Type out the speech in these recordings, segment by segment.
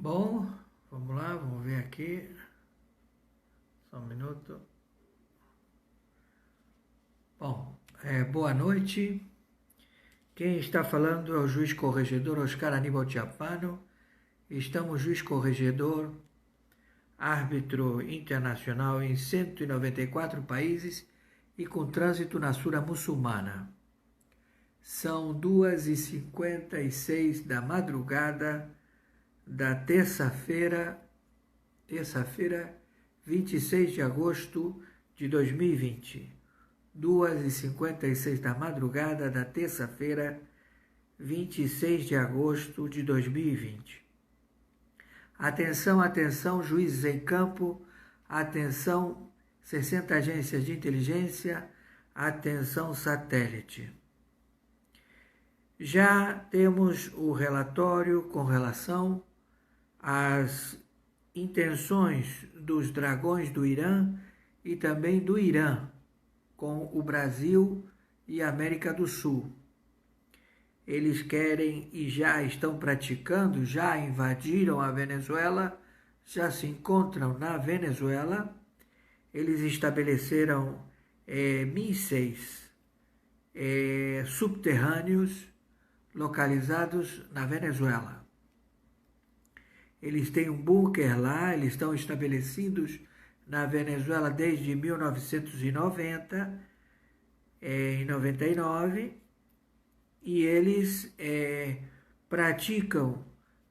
Bom, vamos lá, vamos ver aqui. Só um minuto. Bom, boa noite. Quem está falando é o juiz corregedor Oscar Aníbal Chiappano. Estamos juiz corregedor, árbitro internacional em 194 países e com trânsito na Sura Muçulmana. São 2h56 da madrugada da terça-feira, 26 de agosto de 2020. 2h56 da madrugada da terça-feira, 26 de agosto de 2020. Atenção, atenção, juízes em campo, atenção, 60 agências de inteligência, atenção, satélite. Já temos o relatório com relação às intenções dos dragões do Irã e também do Irã com o Brasil e a América do Sul. Eles querem e já estão praticando, já invadiram a Venezuela, já se encontram na Venezuela. Eles estabeleceram mísseis subterrâneos localizados na Venezuela. Eles têm um bunker lá, eles estão estabelecidos na Venezuela desde 1990, em 99, e eles praticam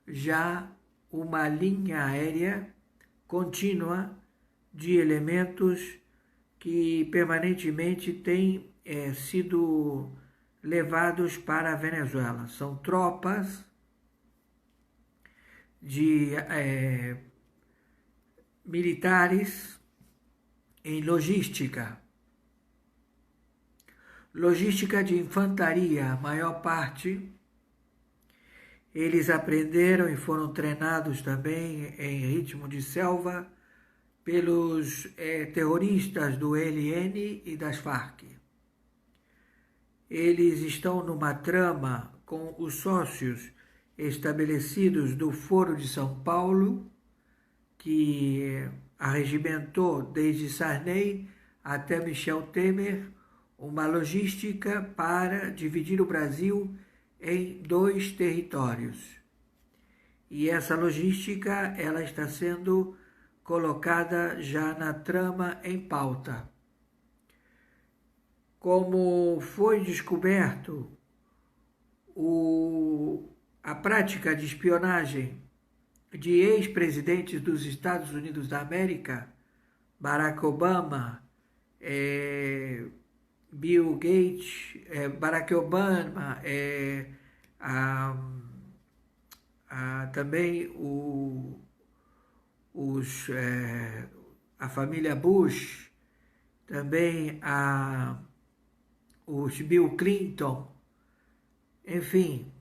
já uma linha aérea contínua de elementos que permanentemente têm sido levados para a Venezuela. São tropas de militares em logística de infantaria, a maior parte. Eles aprenderam e foram treinados também em ritmo de selva pelos terroristas do ELN e das Farc. Eles estão numa trama com os sócios estabelecidos do Foro de São Paulo, que arregimentou desde Sarney até Michel Temer uma logística para dividir o Brasil em 2 territórios. E essa logística ela está sendo colocada já na trama em pauta. Como foi descoberto a prática de espionagem de ex-presidentes dos Estados Unidos da América, Barack Obama, Bill Gates, Barack Obama, também a família Bush, também os Bill Clinton, enfim,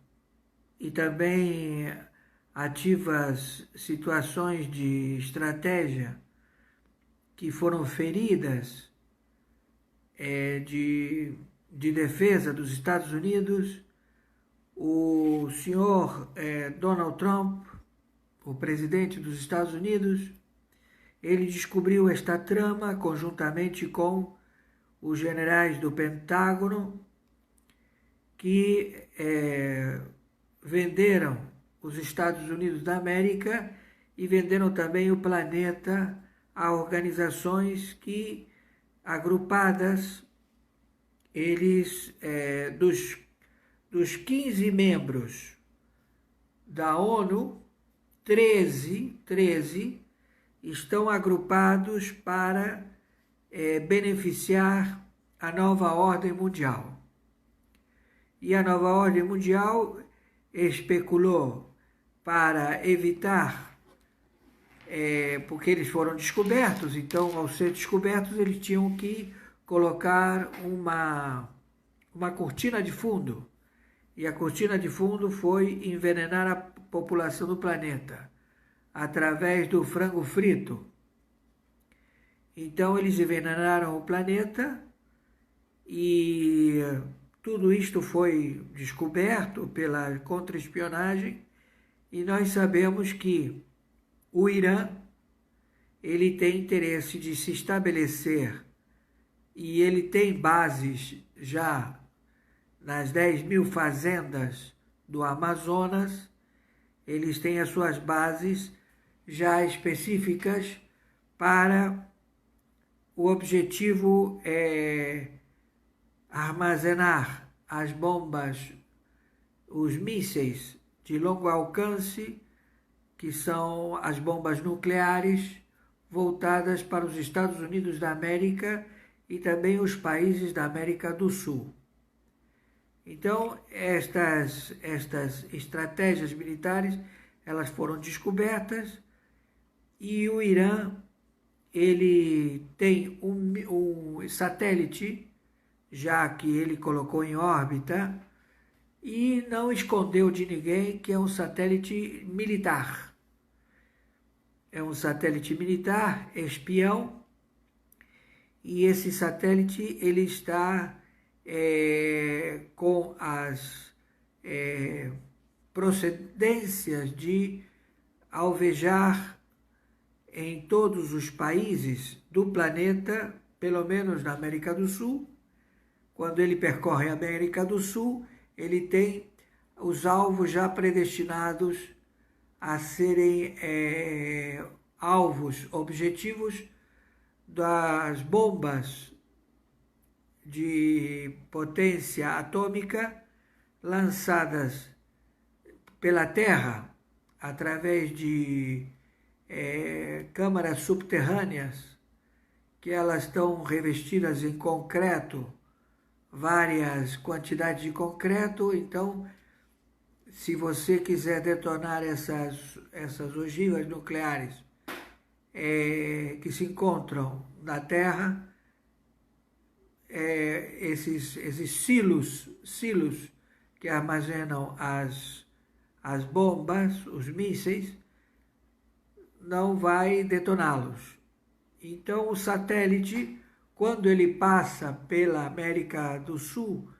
e também ativas situações de estratégia que foram feridas de defesa dos Estados Unidos. O senhor Donald Trump, o presidente dos Estados Unidos, ele descobriu esta trama conjuntamente com os generais do Pentágono que venderam os Estados Unidos da América e venderam também o planeta a organizações que, agrupadas, eles, dos 15 membros da ONU, 13 estão agrupados para beneficiar a nova ordem mundial. E a nova ordem mundial especulou para evitar, porque eles foram descobertos, então, ao ser descobertos, eles tinham que colocar uma cortina de fundo. E a cortina de fundo foi envenenar a população do planeta através do frango frito. Então, eles envenenaram o planeta e tudo isto foi descoberto pela contra-espionagem E nós sabemos que o Irã, ele tem interesse de se estabelecer e ele tem bases já nas 10.000 fazendas do Amazonas. Eles têm as suas bases já específicas para o objetivo armazenar as bombas, os mísseis de longo alcance, que são as bombas nucleares voltadas para os Estados Unidos da América e também os países da América do Sul. Então, estas estratégias militares, elas foram descobertas e o Irã, ele tem um satélite, já que ele colocou em órbita, e não escondeu de ninguém que é um satélite militar. É um satélite militar, espião, e esse satélite ele está com as procedências de alvejar em todos os países do planeta, pelo menos na América do Sul. Quando ele percorre a América do Sul, ele tem os alvos já predestinados a serem alvos objetivos das bombas de potência atômica lançadas pela Terra através de câmaras subterrâneas, que elas estão revestidas em concreto, várias quantidades de concreto. Então, se você quiser detonar essas ogivas nucleares que se encontram na Terra, esses silos que armazenam as bombas, os mísseis, não vai detoná-los. Então, o satélite, quando ele passa pela América do Sul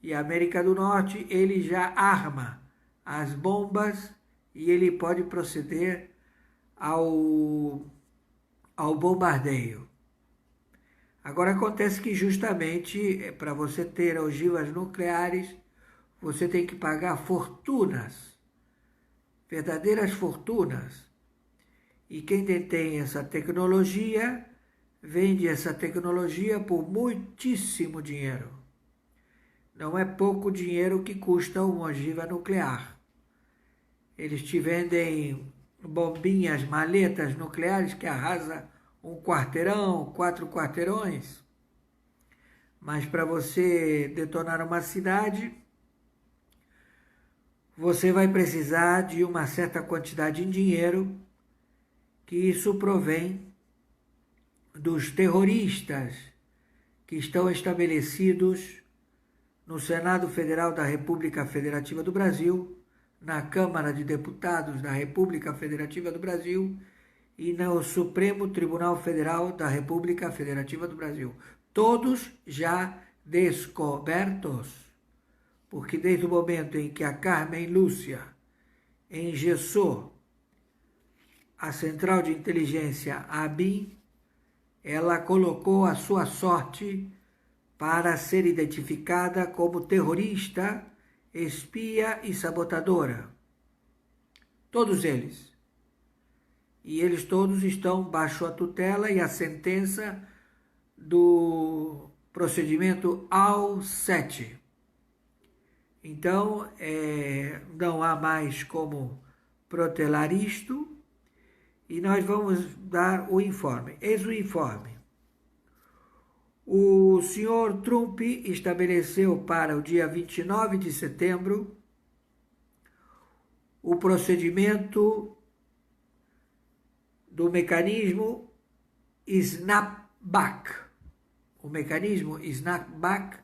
e América do Norte, ele já arma as bombas e ele pode proceder ao bombardeio. Agora, acontece que justamente para você ter ogivas nucleares, você tem que pagar fortunas, verdadeiras fortunas. E quem detém essa tecnologia, vende essa tecnologia por muitíssimo dinheiro. Não é pouco dinheiro que custa uma ogiva nuclear. Eles te vendem bombinhas, maletas nucleares que arrasam um quarteirão, 4 quarteirões. Mas para você detonar uma cidade, você vai precisar de uma certa quantidade em dinheiro, que isso provém dos terroristas que estão estabelecidos no Senado Federal da República Federativa do Brasil, na Câmara de Deputados da República Federativa do Brasil e no Supremo Tribunal Federal da República Federativa do Brasil. Todos já descobertos, porque desde o momento em que a Carmen Lúcia engessou a Central de Inteligência ABIN, ela colocou a sua sorte para ser identificada como terrorista, espia e sabotadora. Todos eles. E eles todos estão baixo a tutela e a sentença do procedimento AL-7. Então, não há mais como protelar isto, e nós vamos dar o informe. Eis o informe. O senhor Trump estabeleceu para o dia 29 de setembro o procedimento do mecanismo Snapback. O mecanismo Snapback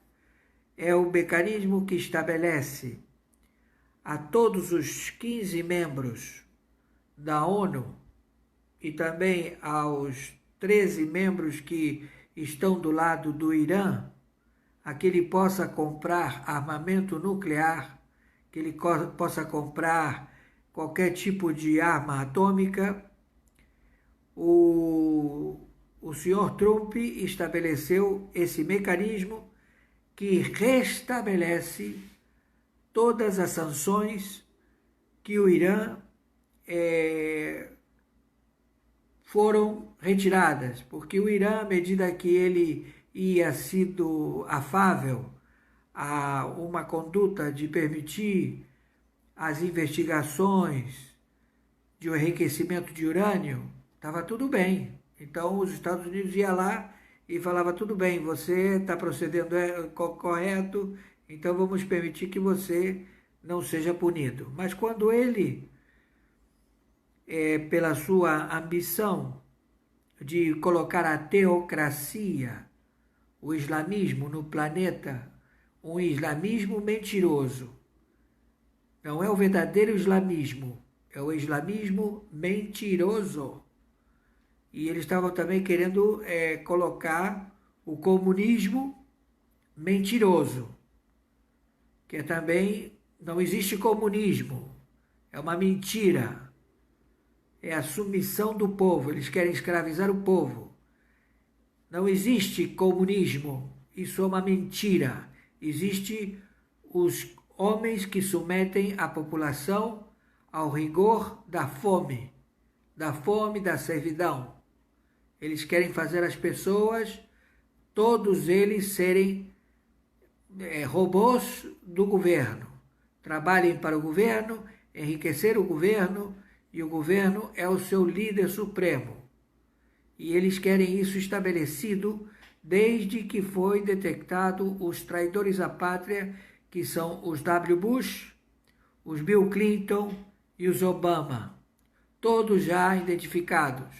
é o mecanismo que estabelece a todos os 15 membros da ONU e também aos 13 membros que estão do lado do Irã, a que ele possa comprar armamento nuclear, que ele possa comprar qualquer tipo de arma atômica, o senhor Trump estabeleceu esse mecanismo que restabelece todas as sanções que o Irã foram retiradas, porque o Irã, à medida que ele ia sido afável a uma conduta de permitir as investigações de um enriquecimento de urânio, estava tudo bem. Então os Estados Unidos iam lá e falava, tudo bem, você está procedendo correto, então vamos permitir que você não seja punido. Mas quando ele, pela sua ambição de colocar a teocracia, o islamismo no planeta, um islamismo mentiroso, não é o verdadeiro islamismo, é o islamismo mentiroso. E eles estavam também querendo colocar o comunismo mentiroso, que também não existe comunismo, é uma mentira, é a submissão do povo, eles querem escravizar o povo. Não existe comunismo, isso é uma mentira. Existem os homens que submetem a população ao rigor da fome, da servidão. Eles querem fazer as pessoas, todos eles, serem robôs do governo. Trabalhem para o governo, enriquecer o governo, e o governo é o seu líder supremo. E eles querem isso estabelecido desde que foi detectado os traidores à pátria, que são os W. Bush, os Bill Clinton e os Obama, todos já identificados.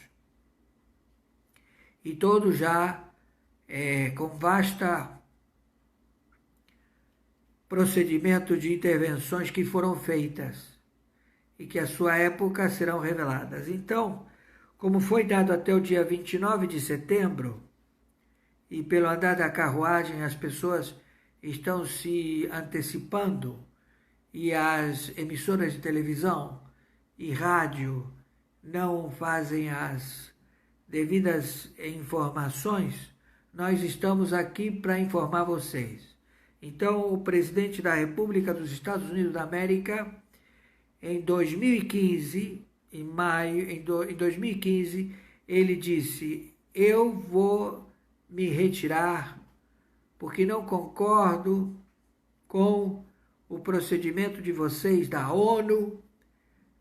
E todos já com vasta procedimento de intervenções que foram feitas e que à sua época serão reveladas. Então, como foi dado até o dia 29 de setembro, e pelo andar da carruagem as pessoas estão se antecipando, e as emissoras de televisão e rádio não fazem as devidas informações, nós estamos aqui para informar vocês. Então, o presidente da República dos Estados Unidos da América, em 2015, em maio, em 2015, ele disse, eu vou me retirar porque não concordo com o procedimento de vocês da ONU,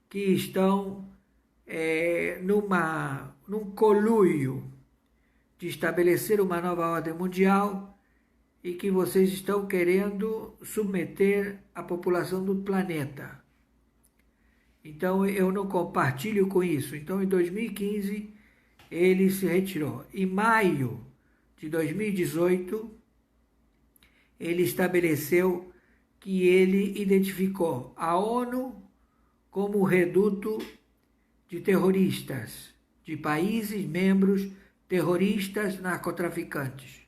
que estão num conluio de estabelecer uma nova ordem mundial e que vocês estão querendo submeter a população do planeta. Então, eu não compartilho com isso. Então, em 2015, ele se retirou. Em maio de 2018, ele estabeleceu que ele identificou a ONU como o reduto de terroristas, de países membros terroristas narcotraficantes.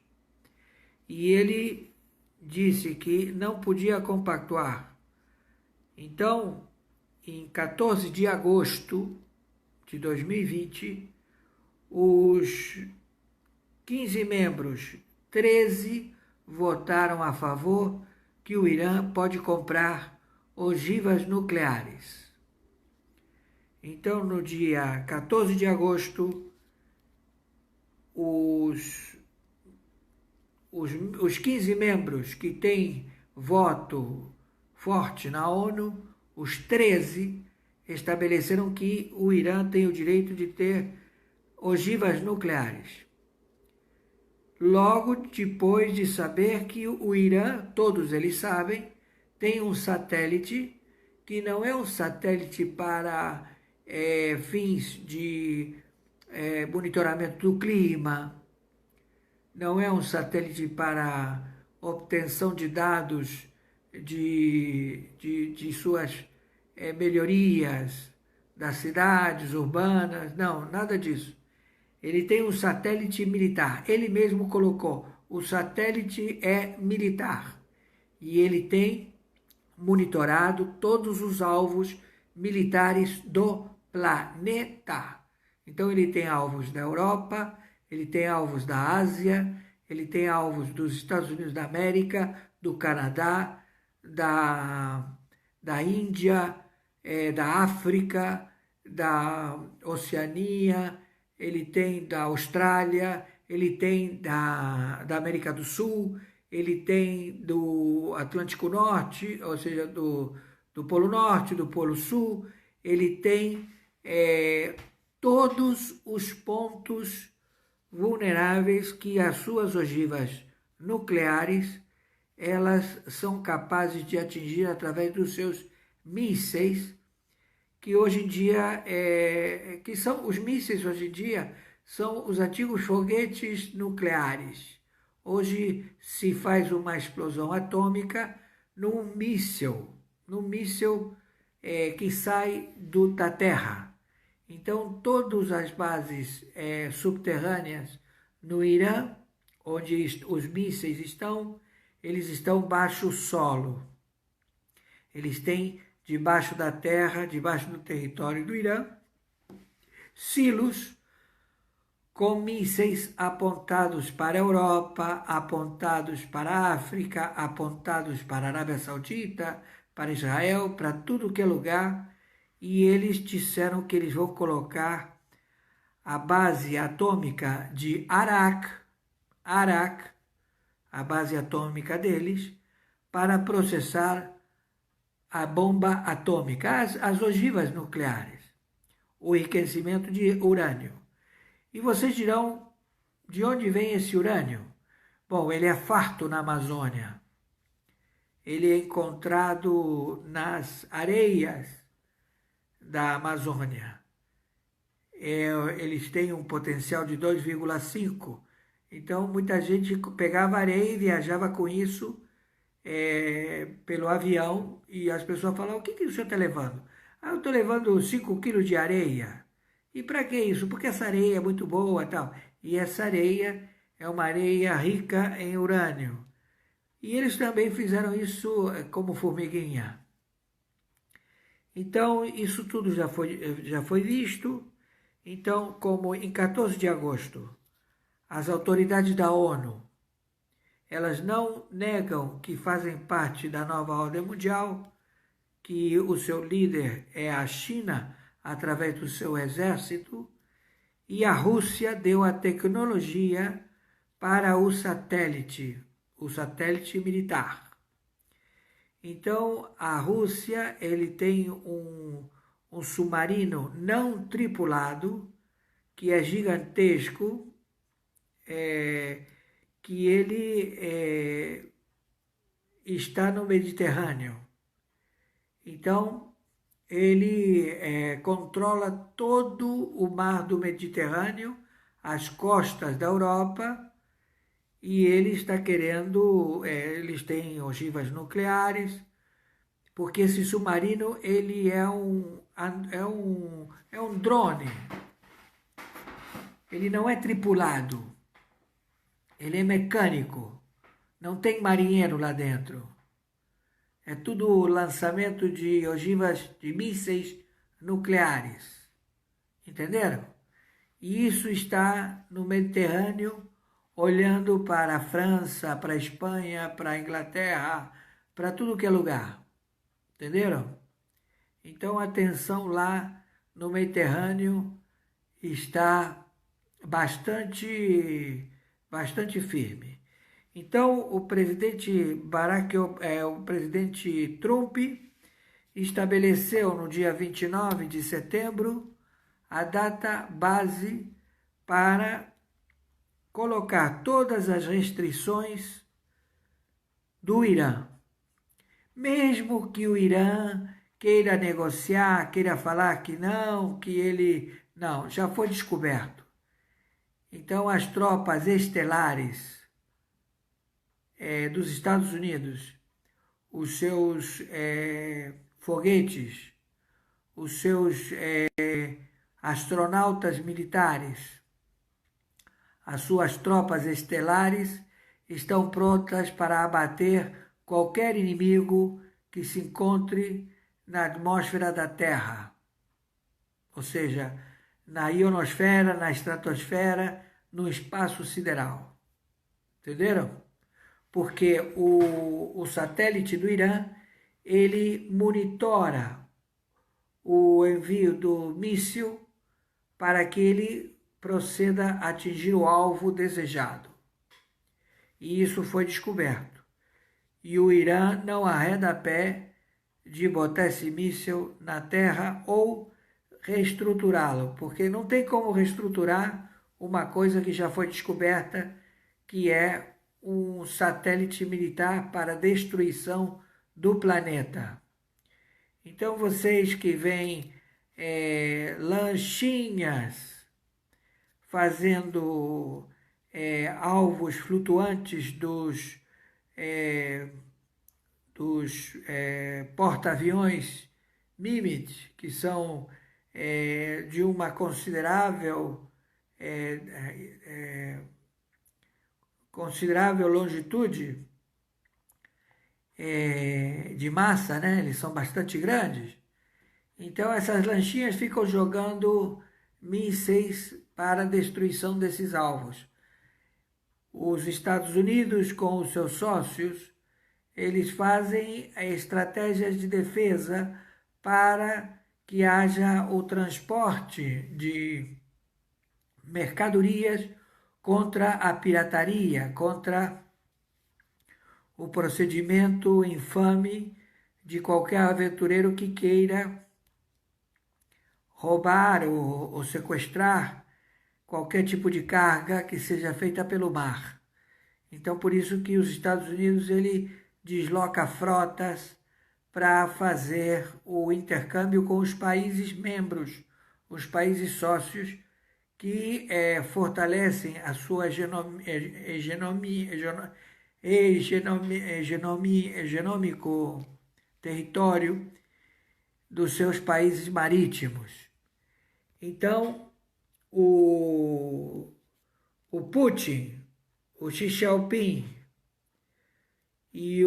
E ele disse que não podia compactuar. Então, em 14 de agosto de 2020, os 15 membros, 13 votaram a favor que o Irã pode comprar ogivas nucleares. Então, no dia 14 de agosto, os 15 membros que têm voto forte na ONU, os 13 estabeleceram que o Irã tem o direito de ter ogivas nucleares. Logo depois de saber que o Irã, todos eles sabem, tem um satélite que não é um satélite para fins de monitoramento do clima, não é um satélite para obtenção de dados de suas melhorias das cidades urbanas, não, nada disso. Ele tem um satélite militar, ele mesmo colocou, o satélite é militar, e ele tem monitorado todos os alvos militares do planeta. Então ele tem alvos da Europa, ele tem alvos da Ásia, ele tem alvos dos Estados Unidos da América, do Canadá, da Índia, da África, da Oceania, ele tem da Austrália, ele tem da América do Sul, ele tem do Atlântico Norte, ou seja, do Polo Norte, do Polo Sul, ele tem todos os pontos vulneráveis que as suas ogivas nucleares elas são capazes de atingir através dos seus mísseis, que hoje em dia, que são os mísseis hoje em dia, são os antigos foguetes nucleares. Hoje se faz uma explosão atômica num míssil que sai da Terra. Então, todas as bases subterrâneas no Irã, onde os mísseis estão, eles estão baixo solo. Eles têm debaixo da terra, debaixo do território do Irã, silos com mísseis apontados para a Europa, apontados para a África, apontados para a Arábia Saudita, para Israel, para tudo que é lugar, e eles disseram que eles vão colocar a base atômica de Arak, a base atômica deles, para processar a bomba atômica, as ogivas nucleares, o enriquecimento de urânio. E vocês dirão, de onde vem esse urânio? Bom, ele é farto na Amazônia. Ele é encontrado nas areias da Amazônia. Eles têm um potencial de 2,5. Então, muita gente pegava areia e viajava com isso pelo avião, e as pessoas falavam: o que o senhor está levando? Eu estou levando 5 quilos de areia. E para que isso? Porque essa areia é muito boa e tal. E essa areia é uma areia rica em urânio. E eles também fizeram isso como formiguinha. Então, isso tudo já foi visto. Então, como em 14 de agosto, as autoridades da ONU, elas não negam que fazem parte da nova ordem mundial, que o seu líder é a China, através do seu exército, e a Rússia deu a tecnologia para o satélite militar. Então, a Rússia, ele tem um submarino não tripulado, que é gigantesco, que ele está no Mediterrâneo. Então, ele controla todo o mar do Mediterrâneo, as costas da Europa, e ele está querendo, eles têm ogivas nucleares, porque esse submarino ele é um drone. Ele não é tripulado, ele é mecânico, não tem marinheiro lá dentro. É tudo lançamento de ogivas de mísseis nucleares. Entenderam? E isso está no Mediterrâneo, olhando para a França, para a Espanha, para a Inglaterra, para tudo que é lugar. Entenderam? Então a tensão lá no Mediterrâneo está bastante firme. Então, o presidente o presidente Trump estabeleceu no dia 29 de setembro a data base para colocar todas as restrições do Irã. Mesmo que o Irã queira negociar, queira falar que não, não, já foi descoberto. Então, as tropas estelares dos Estados Unidos, os seus foguetes, os seus astronautas militares, as suas tropas estelares estão prontas para abater qualquer inimigo que se encontre na atmosfera da Terra, ou seja, na ionosfera, na estratosfera, no espaço sideral. Entenderam? Porque o satélite do Irã, ele monitora o envio do míssil para que ele proceda a atingir o alvo desejado. E isso foi descoberto. E o Irã não arreda pé de botar esse míssil na Terra ou reestruturá-lo, porque não tem como reestruturar uma coisa que já foi descoberta, que é um satélite militar para destruição do planeta. Então vocês que veem lanchinhas fazendo alvos flutuantes dos porta-aviões Nimitz, que são de uma considerável longitude de massa, né? Eles são bastante grandes. Então essas lanchinhas ficam jogando mísseis para a destruição desses alvos. Os Estados Unidos, com os seus sócios, eles fazem estratégias de defesa para que haja o transporte de mercadorias contra a pirataria, contra o procedimento infame de qualquer aventureiro que queira roubar ou sequestrar qualquer tipo de carga que seja feita pelo mar. Então, por isso que os Estados Unidos ele desloca frotas para fazer o intercâmbio com os países membros, os países sócios, que fortalecem a sua hegemônico território dos seus países marítimos. Então, o Putin, o Xi Jinping e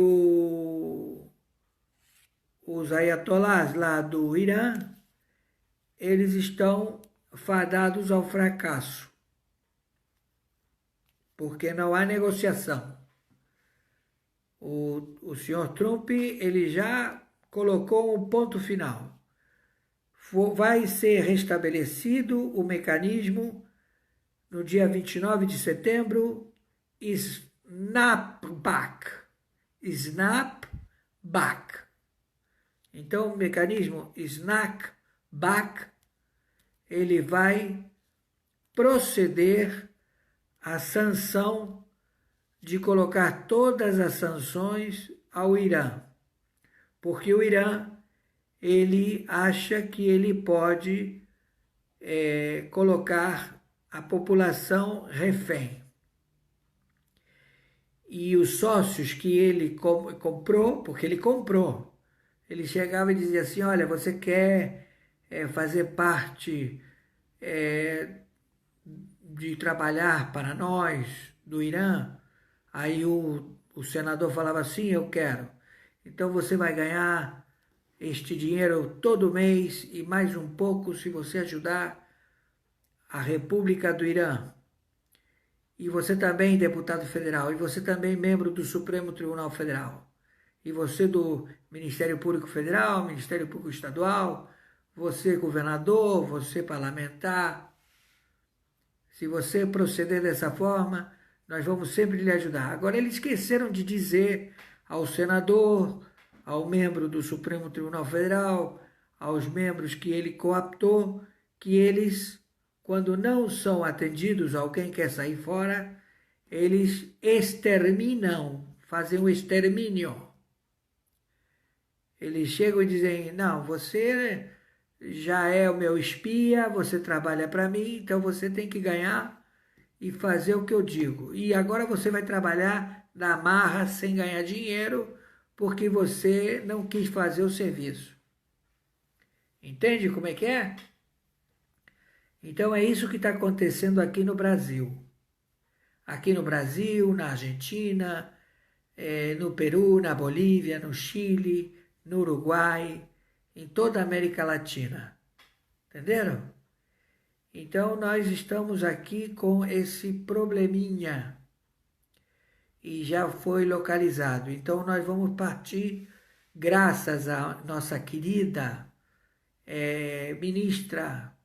os ayatolás lá do Irã, eles estão fadados ao fracasso, porque não há negociação. O senhor Trump ele já colocou um ponto final. Vai ser restabelecido o mecanismo no dia 29 de setembro, snapback. Então, o mecanismo snapback, ele vai proceder à sanção de colocar todas as sanções ao Irã, porque o Irã ele acha que ele pode colocar a população refém. E os sócios que ele comprou, porque ele comprou, ele chegava e dizia assim, olha, você quer fazer parte de trabalhar para nós, do Irã? Aí o senador falava assim, eu quero. Então você vai ganhar este dinheiro todo mês e mais um pouco se você ajudar a República do Irã. E você também, deputado federal, e você também, membro do Supremo Tribunal Federal. E você do Ministério Público Federal, Ministério Público Estadual, você governador, você parlamentar. Se você proceder dessa forma, nós vamos sempre lhe ajudar. Agora, eles esqueceram de dizer ao senador, ao membro do Supremo Tribunal Federal, aos membros que ele cooptou, que eles, quando não são atendidos, alguém quer sair fora, eles exterminam, fazem um extermínio. Eles chegam e dizem, não, você já é o meu espia, você trabalha para mim, então você tem que ganhar e fazer o que eu digo. E agora você vai trabalhar na marra sem ganhar dinheiro, porque você não quis fazer o serviço. Entende como é que é? Então é isso que está acontecendo aqui no Brasil. Aqui no Brasil, na Argentina, no Peru, na Bolívia, no Chile, no Uruguai, em toda a América Latina. Entenderam? Então, nós estamos aqui com esse probleminha e já foi localizado. Então, nós vamos partir, graças à nossa querida ministra,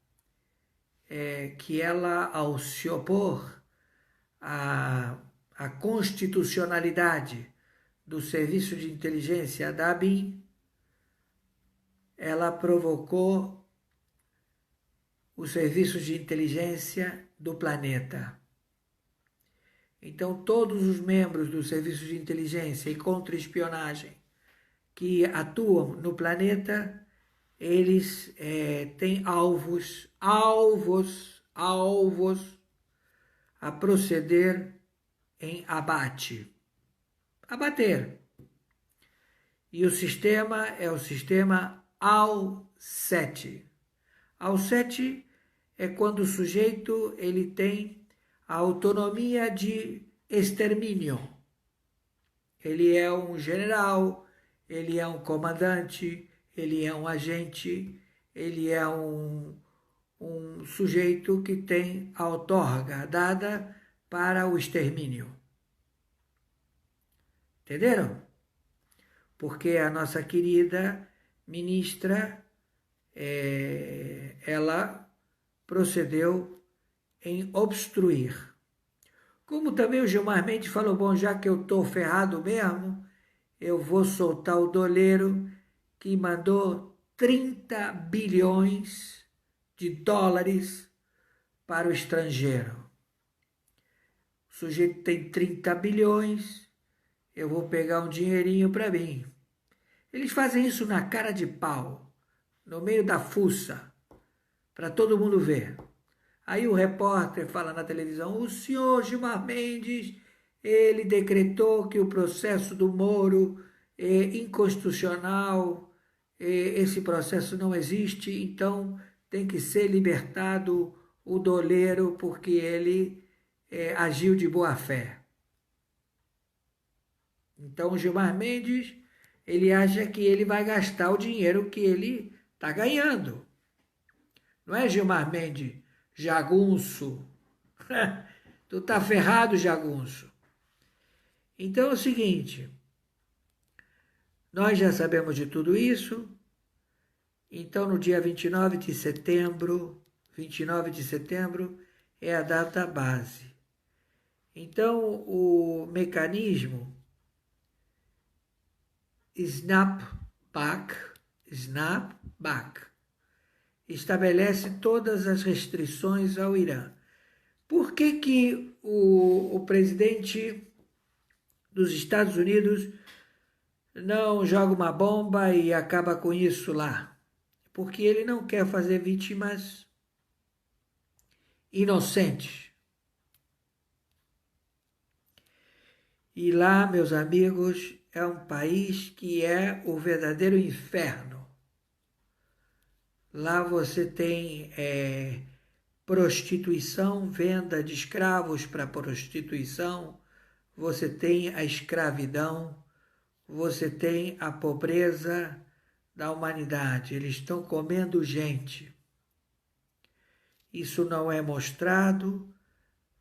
que ela, ao se opor à constitucionalidade do Serviço de Inteligência da ABIN, ela provocou os serviços de inteligência do planeta. Então, todos os membros dos serviços de inteligência e contra-espionagem que atuam no planeta, eles têm alvos a proceder em abate. Abater. E o sistema é o sistema AL7. AL7 é quando o sujeito ele tem a autonomia de extermínio. Ele é um general, ele é um comandante, ele é um agente, ele é um sujeito que tem a outorga dada para o extermínio. Entenderam? Porque a nossa querida ministra, ela procedeu em obstruir. Como também o Gilmar Mendes falou, bom, já que eu estou ferrado mesmo, eu vou soltar o doleiro que mandou 30 bilhões de dólares para o estrangeiro. O sujeito tem 30 bilhões, eu vou pegar um dinheirinho para mim. Eles fazem isso na cara de pau, no meio da fuça, para todo mundo ver. Aí o repórter fala na televisão, o senhor Gilmar Mendes, ele decretou que o processo do Moro é inconstitucional, esse processo não existe, então tem que ser libertado o doleiro porque ele agiu de boa fé. Então o Gilmar Mendes, ele acha que ele vai gastar o dinheiro que ele está ganhando. Não é, Gilmar Mendes? Jagunço. Tu tá ferrado, jagunço. Então é o seguinte, nós já sabemos de tudo isso, então no dia 29 de setembro é a data base. Então o mecanismo Snapback estabelece todas as restrições ao Irã. Por que o presidente dos Estados Unidos não joga uma bomba e acaba com isso lá? Porque ele não quer fazer vítimas inocentes. E lá, meus amigos, é um país que é o verdadeiro inferno. Lá você tem prostituição, venda de escravos para prostituição, você tem a escravidão, você tem a pobreza da humanidade. Eles estão comendo gente. Isso não é mostrado,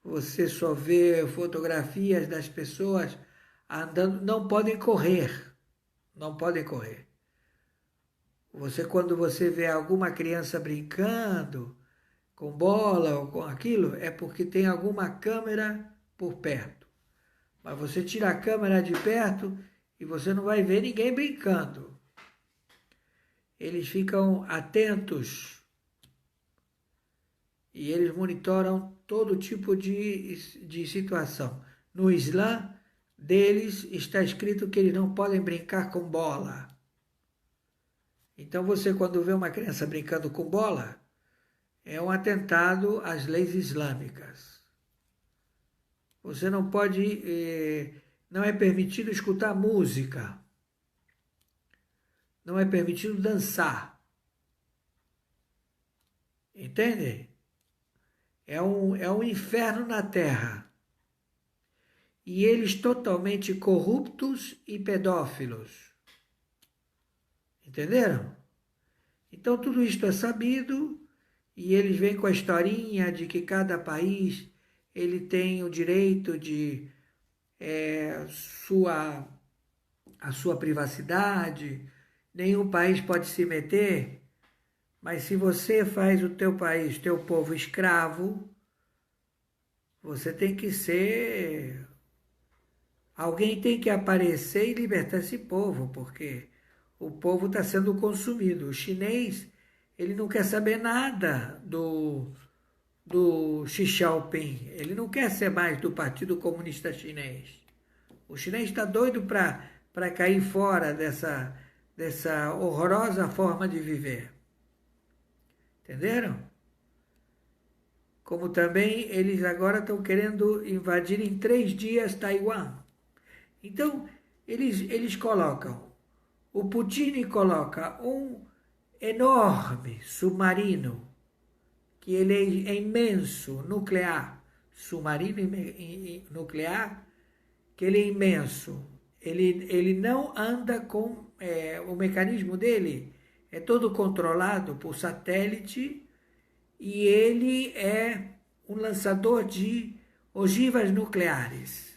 você só vê fotografias das pessoas andando, não podem correr. Quando você vê alguma criança brincando com bola ou com aquilo, é porque tem alguma câmera por perto. Mas você tira a câmera de perto e você não vai ver ninguém brincando. Eles ficam atentos e eles monitoram todo tipo de situação. No Islã deles está escrito que eles não podem brincar com bola. Então você, quando vê uma criança brincando com bola, é um atentado às leis islâmicas. Você não pode, não é permitido escutar música, não é permitido dançar. Entende? É um inferno na terra. E eles totalmente corruptos e pedófilos. Entenderam? Então tudo isto é sabido e eles vêm com a historinha de que cada país ele tem o direito de a sua privacidade, nenhum país pode se meter, mas se você faz o teu país, teu povo escravo, você tem que ser... Alguém tem que aparecer e libertar esse povo, porque o povo está sendo consumido. O chinês, ele não quer saber nada do Xi Jinping. Ele não quer ser mais do Partido Comunista Chinês. O chinês está doido para cair fora dessa horrorosa forma de viver. Entenderam? Como também eles agora estão querendo invadir em 3 dias Taiwan. Então, eles colocam, o Putin coloca um enorme submarino, que ele é imenso, nuclear, submarino nuclear, que ele é imenso. Ele não anda com o mecanismo dele, é todo controlado por satélite e ele é um lançador de ogivas nucleares.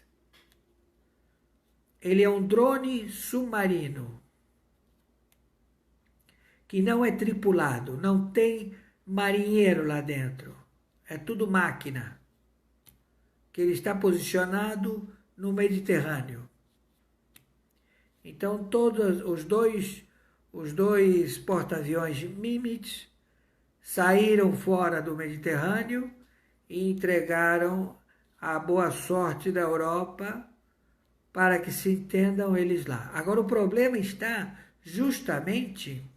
Ele é um drone submarino que não é tripulado, não tem marinheiro lá dentro. É tudo máquina, que ele está posicionado no Mediterrâneo. Então, todos os dois porta-aviões Nimitz saíram fora do Mediterrâneo e entregaram a boa sorte da Europa para que se entendam eles lá. Agora, o problema está justamente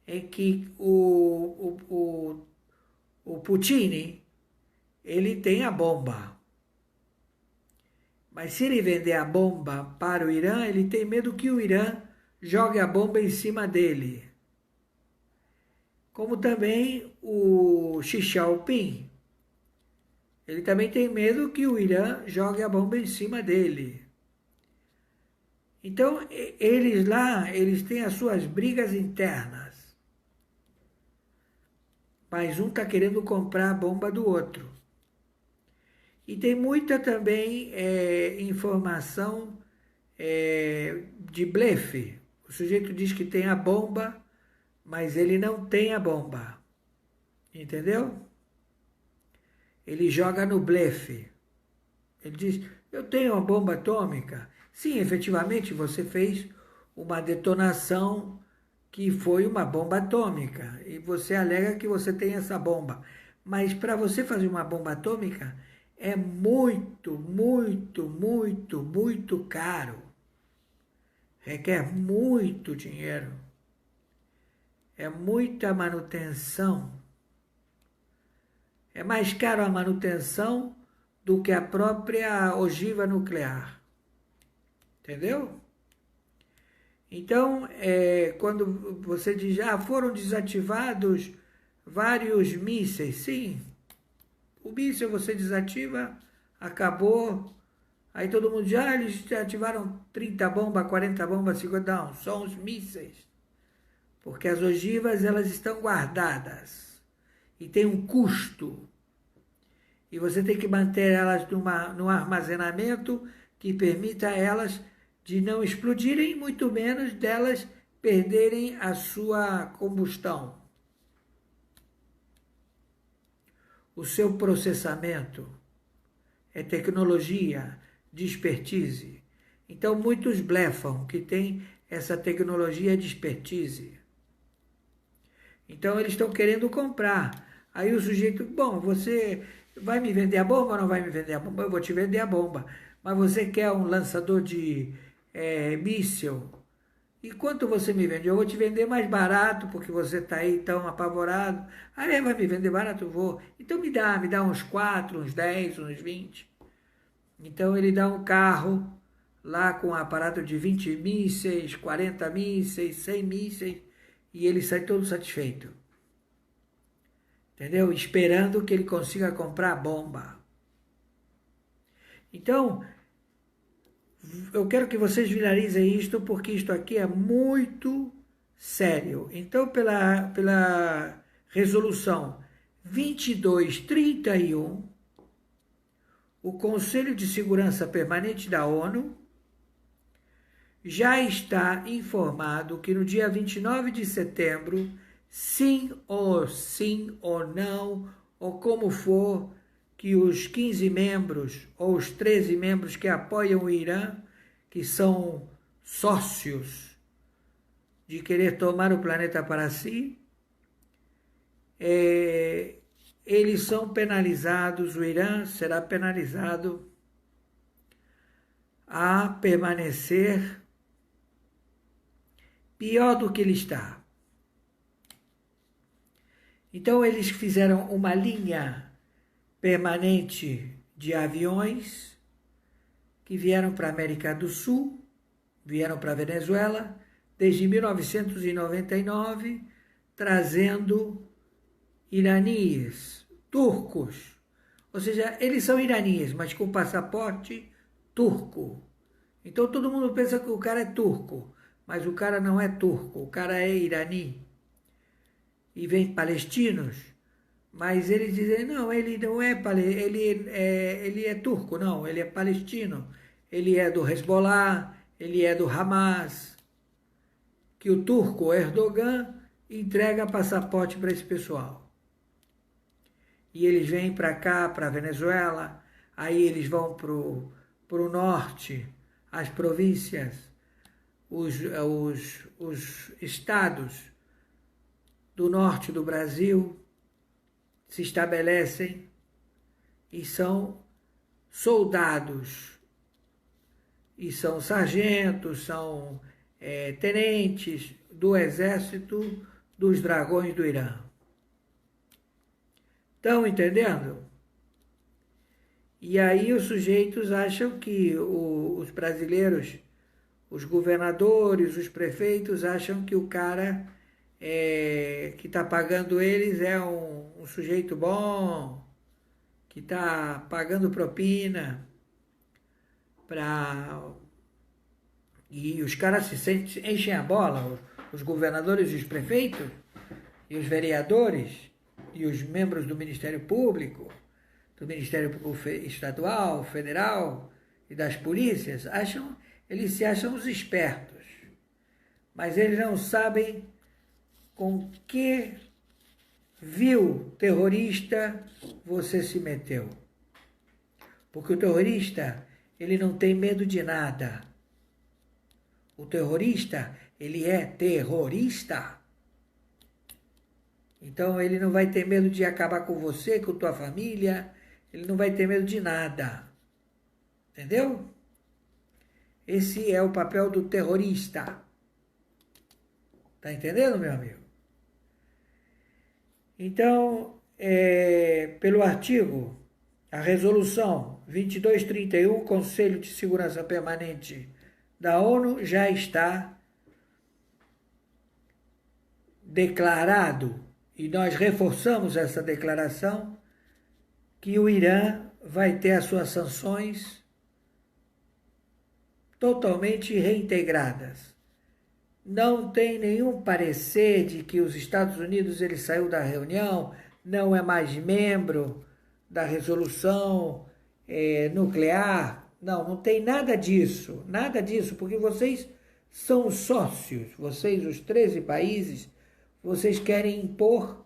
em que o Putin, ele tem a bomba. Mas se ele vender a bomba para o Irã, ele tem medo que o Irã jogue a bomba em cima dele. Como também o Xi Jinping, ele também tem medo que o Irã jogue a bomba em cima dele. Então, eles lá, eles têm as suas brigas internas. Mas um está querendo comprar a bomba do outro. E tem muita também informação de blefe. O sujeito diz que tem a bomba, mas ele não tem a bomba. Entendeu? Ele joga no blefe. Ele diz, eu tenho uma bomba atômica. Sim, efetivamente você fez uma detonação que foi uma bomba atômica. E você alega que você tem essa bomba. Mas para você fazer uma bomba atômica é muito, muito, muito, muito caro. Requer muito dinheiro. É muita manutenção. É mais caro a manutenção do que a própria ogiva nuclear. Entendeu? Então, quando você diz, foram desativados vários mísseis, sim. O míssil você desativa, acabou. Aí todo mundo diz, eles ativaram 30 bombas, 40 bombas, 50, não, são os mísseis. Porque as ogivas, elas estão guardadas. E tem um custo. E você tem que manter elas num armazenamento que permita a elas de não explodirem, muito menos delas perderem a sua combustão. O seu processamento é tecnologia de expertise. Então, muitos blefam que tem essa tecnologia de expertise. Então, eles estão querendo comprar. Aí o sujeito, bom, você vai me vender a bomba ou não vai me vender a bomba? Eu vou te vender a bomba. Mas você quer um lançador de míssil? E quanto você me vende? Eu vou te vender mais barato, porque você está aí tão apavorado. Vai me vender barato? Vou. Então me dá uns 4, uns 10, uns 20. Então ele dá um carro lá com um aparato de 20 mísseis, 40 mísseis, 100 mísseis, e ele sai todo satisfeito. Entendeu? Esperando que ele consiga comprar a bomba. Então, eu quero que vocês viralizem isto, porque isto aqui é muito sério. Então, pela resolução 2231, o Conselho de Segurança Permanente da ONU já está informado que no dia 29 de setembro, sim ou não, ou como for, que os 15 membros ou os 13 membros que apoiam o Irã, que são sócios de querer tomar o planeta para si, eles são penalizados, o Irã será penalizado a permanecer pior do que ele está. Então eles fizeram uma linha permanente de aviões que vieram para a América do Sul, vieram para a Venezuela, desde 1999, trazendo iraníes, turcos. Ou seja, eles são iraníes, mas com passaporte turco. Então todo mundo pensa que o cara é turco, mas o cara não é turco, o cara é irani. E vem palestinos, mas eles dizem, não, ele não é, ele é turco, não, ele é palestino, ele é do Hezbollah, ele é do Hamas, que o turco Erdogan entrega passaporte para esse pessoal. E eles vêm para cá, para a Venezuela, aí eles vão para o norte, as províncias, os estados do norte do Brasil se estabelecem e são soldados, e são sargentos, são tenentes do exército dos dragões do Irã. Estão entendendo? E aí os sujeitos acham que os brasileiros, os governadores, os prefeitos acham que o cara que está pagando eles é um sujeito bom, que está pagando propina e os caras enchem a bola, os governadores e os prefeitos, e os vereadores, e os membros do Ministério Público, do Ministério Público Estadual, Federal e das polícias, eles se acham os espertos, mas eles não sabem com que vil terrorista você se meteu. Porque o terrorista, ele não tem medo de nada. O terrorista, ele é terrorista. Então ele não vai ter medo de acabar com você, com tua família, ele não vai ter medo de nada. Entendeu? Esse é o papel do terrorista. Tá entendendo, meu amigo? Então, pelo artigo, a resolução 2231, Conselho de Segurança Permanente da ONU, já está declarado, e nós reforçamos essa declaração, que o Irã vai ter as suas sanções totalmente reintegradas. Não tem nenhum parecer de que os Estados Unidos ele saiu da reunião, não é mais membro da resolução nuclear. Não tem nada disso, porque vocês são sócios, vocês, os 13 países, vocês querem impor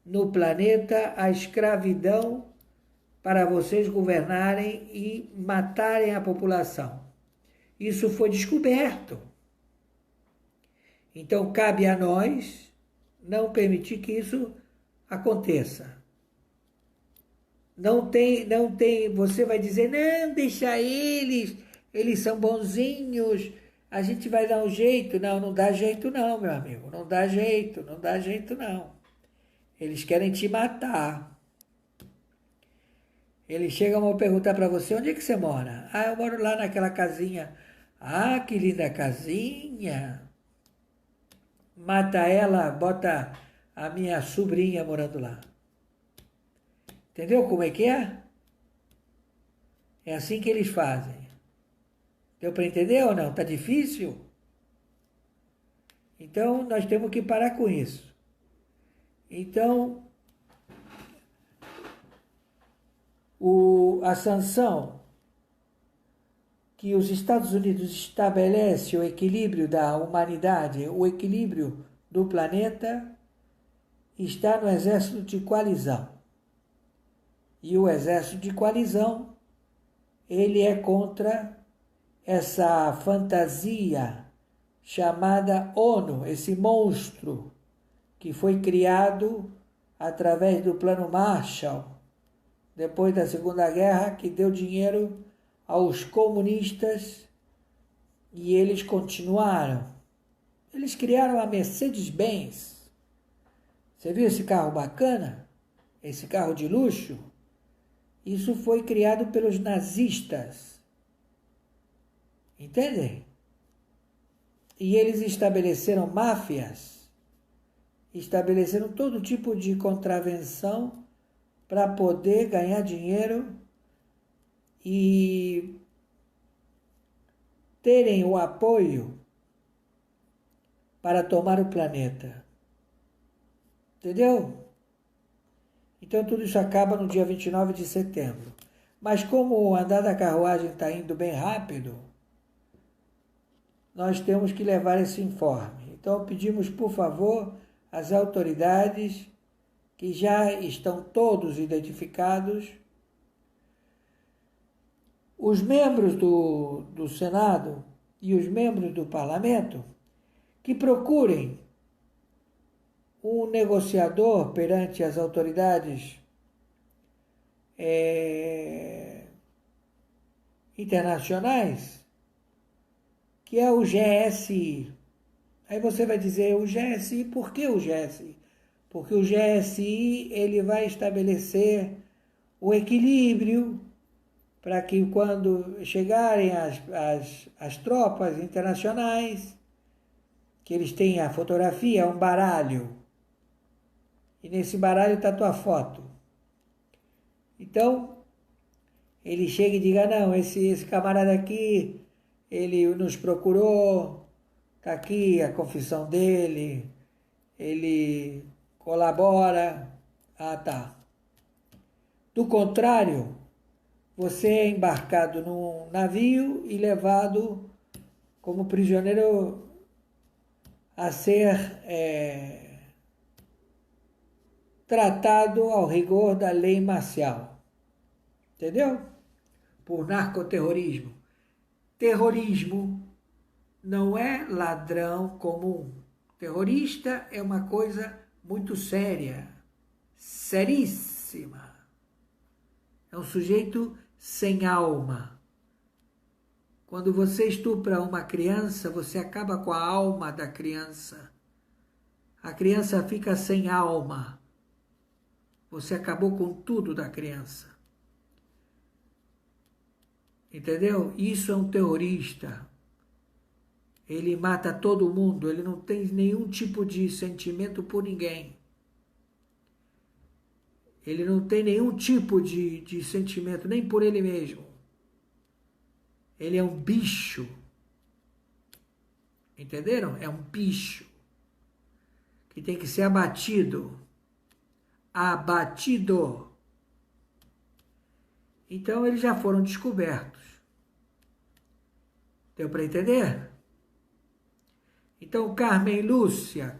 no planeta a escravidão para vocês governarem e matarem a população. Isso foi descoberto. Então, cabe a nós não permitir que isso aconteça. Não tem, você vai dizer, não, deixa eles são bonzinhos, a gente vai dar um jeito. Não dá jeito não, meu amigo, não dá jeito não. Eles querem te matar. Eles chegam a perguntar para você, onde é que você mora? Ah, eu moro lá naquela casinha. Ah, que linda casinha. Mata ela, bota a minha sobrinha morando lá. Entendeu como é que é? É assim que eles fazem. Deu para entender ou não? Tá difícil? Então, nós temos que parar com isso. Então, a sanção que os Estados Unidos estabelece o equilíbrio da humanidade, o equilíbrio do planeta, está no exército de coalizão. E o exército de coalizão, ele é contra essa fantasia chamada ONU, esse monstro que foi criado através do Plano Marshall, depois da Segunda Guerra, que deu dinheiro aos comunistas e eles continuaram. Eles criaram a Mercedes-Benz. Você viu esse carro bacana? Esse carro de luxo? Isso foi criado pelos nazistas. Entendem? E eles estabeleceram máfias, estabeleceram todo tipo de contravenção para poder ganhar dinheiro e terem o apoio para tomar o planeta. Entendeu? Então tudo isso acaba no dia 29 de setembro. Mas como o andar da carruagem está indo bem rápido, nós temos que levar esse informe. Então pedimos, por favor, às autoridades que já estão todos identificados, os membros do Senado e os membros do Parlamento, que procurem um negociador perante as autoridades internacionais, que é o GSI. Aí você vai dizer, o GSI, por que o GSI? Porque o GSI ele vai estabelecer o equilíbrio para que quando chegarem as tropas internacionais, que eles tenham a fotografia, um baralho, e nesse baralho está a tua foto. Então, ele chega e diga, não, esse camarada aqui, ele nos procurou, está aqui a confissão dele, ele colabora, tá. Do contrário, você é embarcado num navio e levado como prisioneiro a ser tratado ao rigor da lei marcial. Entendeu? Por narcoterrorismo. Terrorismo não é ladrão comum. Terrorista é uma coisa muito séria, seríssima. É um sujeito sem alma. Quando você estupra uma criança, você acaba com a alma da criança. A criança fica sem alma. Você acabou com tudo da criança. Entendeu? Isso é um terrorista. Ele mata todo mundo, ele não tem nenhum tipo de sentimento por ninguém. Ele não tem nenhum tipo de sentimento, nem por ele mesmo. Ele é um bicho. Entenderam? É um bicho que tem que ser abatido. Abatido. Então, eles já foram descobertos. Deu para entender? Então, Carmen Lúcia,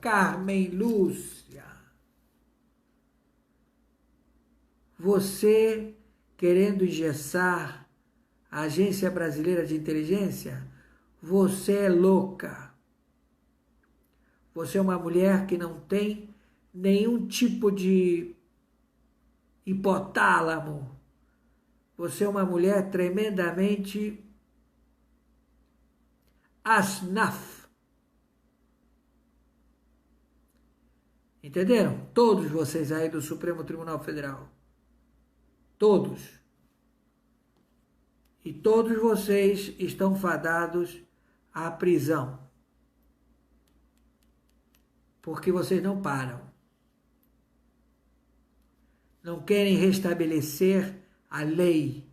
você querendo engessar a Agência Brasileira de Inteligência, você é louca. Você é uma mulher que não tem nenhum tipo de hipotálamo. Você é uma mulher tremendamente asnaf. Entenderam? Todos vocês aí do Supremo Tribunal Federal. Todos. E todos vocês estão fadados à prisão. Porque vocês não param. Não querem restabelecer a lei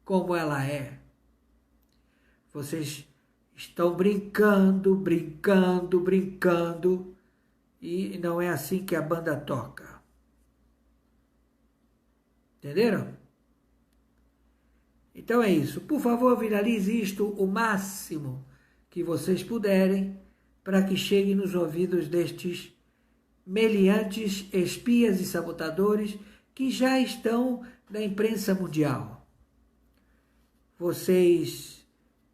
como ela é. Vocês Estão brincando, brincando, brincando, e não é assim que a banda toca. Entenderam? Então é isso. Por favor, viralize isto o máximo que vocês puderem, para que chegue nos ouvidos destes meliantes, espias e sabotadores que já estão na imprensa mundial. Vocês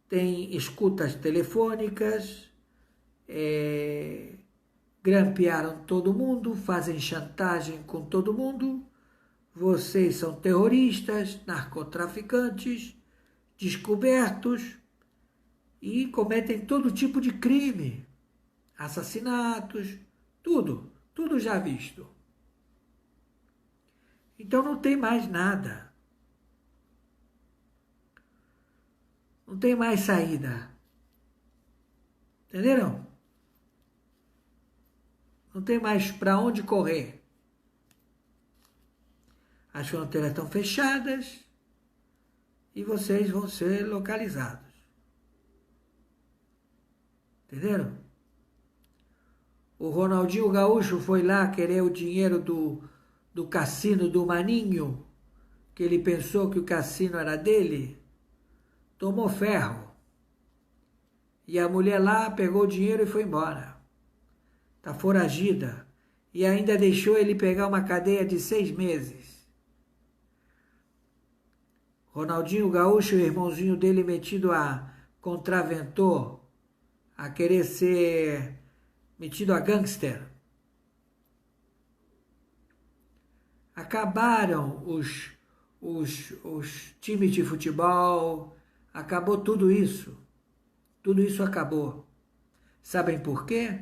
têm escutas telefônicas, grampearam todo mundo, fazem chantagem com todo mundo. Vocês são terroristas, narcotraficantes, descobertos e cometem todo tipo de crime, assassinatos, tudo já visto. Então não tem mais nada. Não tem mais saída. Entenderam? Não tem mais para onde correr. As fronteiras estão fechadas e vocês vão ser localizados. Entenderam? O Ronaldinho Gaúcho foi lá querer o dinheiro do cassino do Maninho, que ele pensou que o cassino era dele, tomou ferro. E a mulher lá pegou o dinheiro e foi embora. Está foragida. E ainda deixou ele pegar uma cadeia de 6 meses. Ronaldinho Gaúcho, o irmãozinho dele metido a contraventor, a querer ser metido a gangster. Acabaram os times de futebol, acabou tudo isso. Tudo isso acabou. Sabem por quê?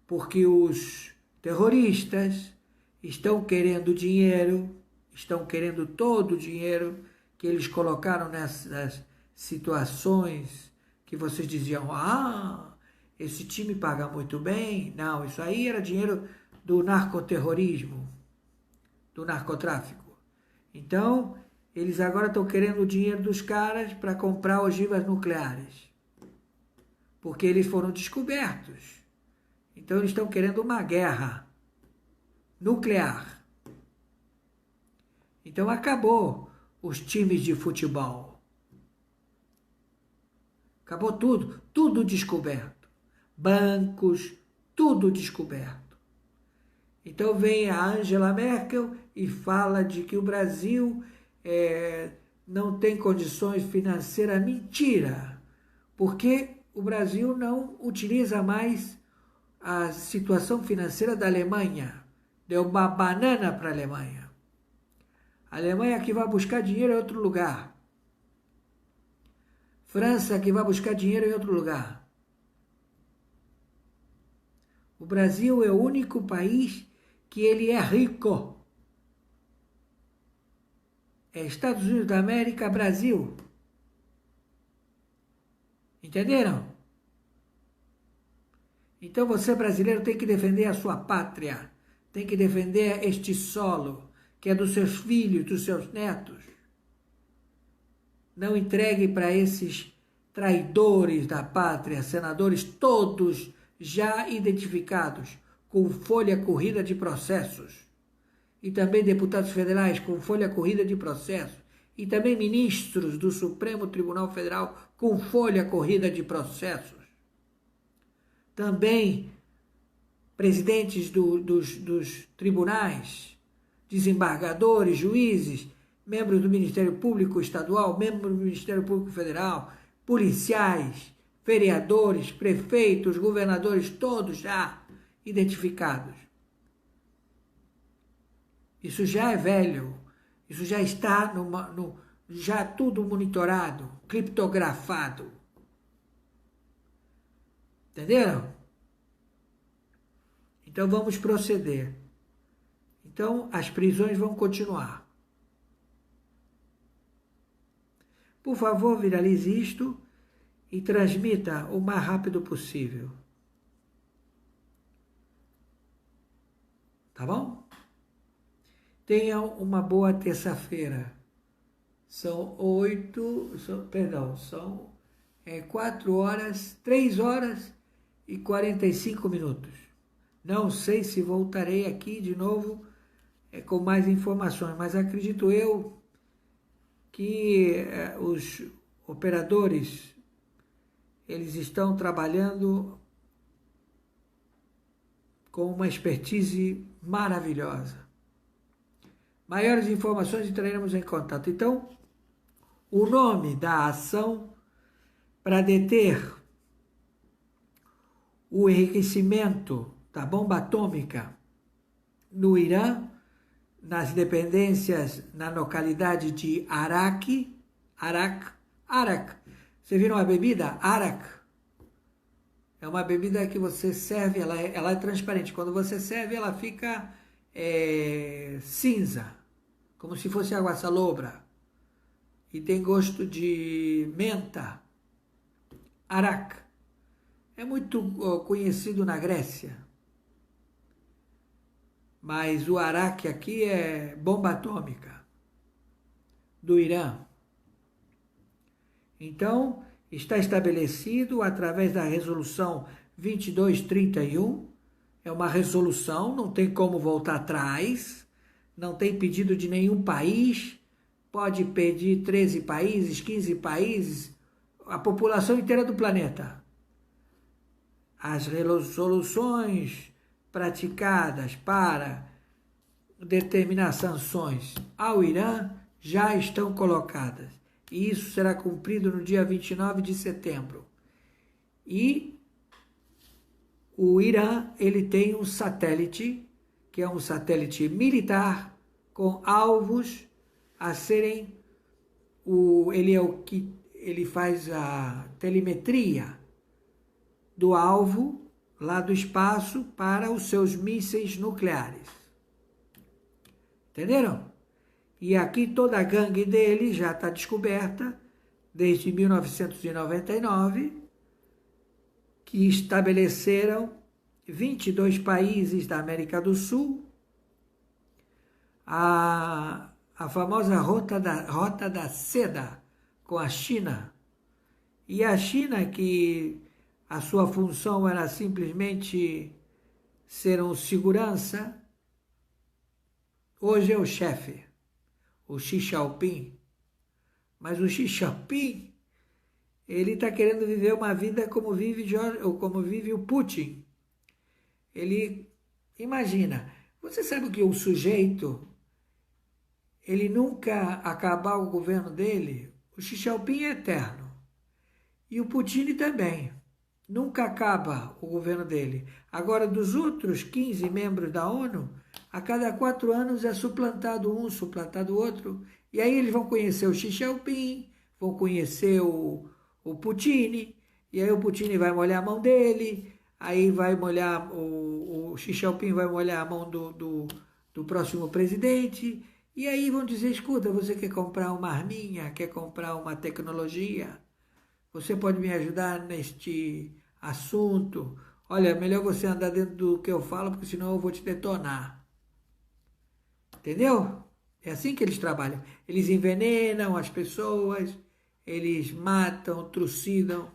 Porque os terroristas estão querendo dinheiro, estão querendo todo o dinheiro que eles colocaram nessas situações que vocês diziam, esse time paga muito bem. Não, isso aí era dinheiro do narcoterrorismo, do narcotráfico. Então, eles agora estão querendo o dinheiro dos caras para comprar ogivas nucleares, porque eles foram descobertos. Então, eles estão querendo uma guerra nuclear. Então, acabou os times de futebol. Acabou tudo descoberto. Bancos, tudo descoberto. Então vem a Angela Merkel e fala de que o Brasil não tem condições financeiras. Mentira! Porque o Brasil não utiliza mais a situação financeira da Alemanha. Deu uma banana para a Alemanha. A Alemanha que vai buscar dinheiro em outro lugar. França que vai buscar dinheiro em outro lugar. O Brasil é o único país que ele é rico. É Estados Unidos da América, Brasil. Entenderam? Então você, brasileiro, tem que defender a sua pátria. Tem que defender este solo, que é dos seus filhos, dos seus netos. Não entregue para esses traidores da pátria, senadores todos já identificados, com folha corrida de processos, e também deputados federais com folha corrida de processos, e também ministros do Supremo Tribunal Federal com folha corrida de processos. Também presidentes dos tribunais, desembargadores, juízes, membros do Ministério Público Estadual, membros do Ministério Público Federal, policiais, vereadores, prefeitos, governadores, todos já identificados. Isso já é velho, isso já está já tudo monitorado, criptografado. Entenderam? Então vamos proceder. Então as prisões vão continuar. Por favor, viralize isto e transmita o mais rápido possível. Tá bom? Tenham uma boa terça-feira. São 3 horas e 45 minutos. Não sei se voltarei aqui de novo com mais informações, mas acredito eu que os operadores, eles estão trabalhando com uma expertise maravilhosa. Maiores informações entraremos em contato. Então, o nome da ação para deter o enriquecimento da bomba atômica no Irã, nas dependências na localidade de Arak. Você viram a bebida? Arak. É uma bebida que você serve, ela é transparente. Quando você serve, ela fica cinza, como se fosse água salobra. E tem gosto de menta. Arak. É muito conhecido na Grécia. Mas o Arak aqui é bomba atômica do Irã. Então, está estabelecido através da resolução 2231, é uma resolução, não tem como voltar atrás, não tem pedido de nenhum país, pode pedir 13 países, 15 países, a população inteira do planeta. As resoluções praticadas para determinar sanções ao Irã já estão colocadas. E isso será cumprido no dia 29 de setembro. E o Irã, ele tem um satélite, que é um satélite militar, com alvos a serem... ele faz a telemetria do alvo lá do espaço para os seus mísseis nucleares. Entenderam? E aqui toda a gangue dele já está descoberta desde 1999, que estabeleceram 22 países da América do Sul a famosa rota da seda com a China. E a China, que a sua função era simplesmente ser um segurança, hoje é o chefe, o Xi Jinping. Mas o Xi Jinping, ele está querendo viver uma vida como vive o Putin. Ele, imagina, você sabe que o sujeito, ele nunca acabar o governo dele, o Xi Jinping é eterno. E o Putin também. Nunca acaba o governo dele. Agora, dos outros 15 membros da ONU, a cada 4 anos é suplantado um, suplantado outro. E aí eles vão conhecer o Xi Jinping, vão conhecer o Putin, e aí o Putin vai molhar a mão dele, aí vai molhar, o Xi Jinping vai molhar a mão do próximo presidente, e aí vão dizer, escuta, você quer comprar uma arminha, quer comprar uma tecnologia? Você pode me ajudar neste assunto? Olha, melhor você andar dentro do que eu falo, porque senão eu vou te detonar. Entendeu? É assim que eles trabalham. Eles envenenam as pessoas, eles matam, trucidam.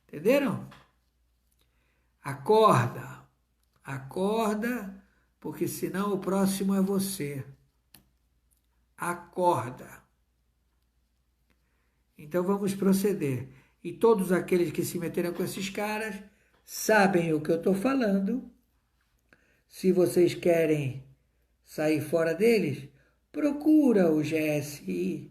Entenderam? Acorda. Acorda, porque senão o próximo é você. Acorda. Então vamos proceder. E todos aqueles que se meteram com esses caras sabem o que eu estou falando. Se vocês querem sair fora deles, procura o GSI.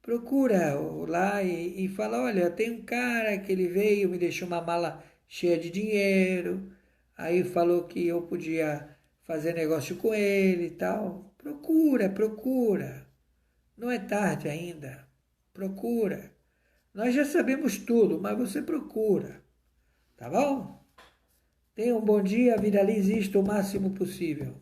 Procura lá e fala, olha, tem um cara que ele veio, me deixou uma mala cheia de dinheiro, aí falou que eu podia fazer negócio com ele e tal. Procura. Não é tarde ainda. Procura. Nós já sabemos tudo, mas você procura. Tá bom? Tenha um bom dia, viralize isto o máximo possível.